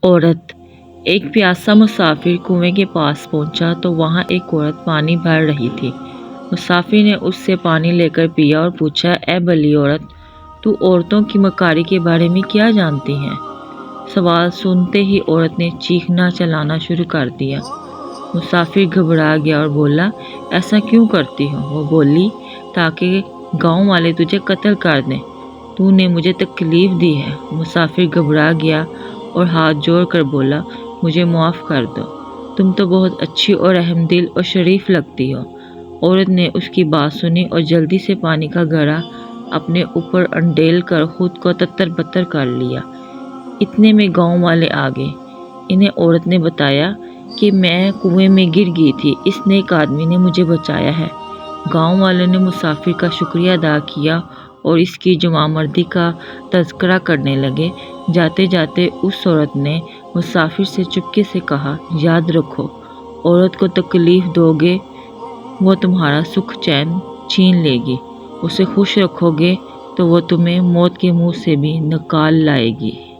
عورت۔ ایک پیاسا مسافر کنویں کے پاس پہنچا تو وہاں ایک عورت پانی بھر رہی تھی۔ مسافر نے اس سے پانی لے کر پیا اور پوچھا، اے بھلی عورت، تو عورتوں کی مکاری کے بارے میں کیا جانتی ہے؟ سوال سنتے ہی عورت نے چیخنا چلانا شروع کر دیا۔ مسافر گھبرا گیا اور بولا، ایسا کیوں کرتی ہو؟ وہ بولی، تاکہ گاؤں والے تجھے قتل کر دیں۔ تو نے مجھے تکلیف دی ہے۔ مسافر گھبرا گیا اور ہاتھ جوڑ کر بولا، مجھے معاف کر دو، تم تو بہت اچھی اور رحم دل اور شریف لگتی ہو۔ عورت نے اس کی بات سنی اور جلدی سے پانی کا گھڑا اپنے اوپر انڈیل کر خود کو تتر بتر کر لیا۔ اتنے میں گاؤں والے آ گئے۔ انہیں عورت نے بتایا کہ میں کنویں میں گر گئی تھی، اس نیک آدمی نے مجھے بچایا ہے۔ گاؤں والوں نے مسافر کا شکریہ ادا کیا اور اس کی جوانمردی کا تذکرہ کرنے لگے۔ جاتے جاتے اس عورت نے مسافر سے چپکے سے کہا، یاد رکھو، عورت کو تکلیف دو گے وہ تمہارا سکھ چین چھین لے گی، اسے خوش رکھو گے تو وہ تمہیں موت کے منہ سے بھی نکال لائے گی۔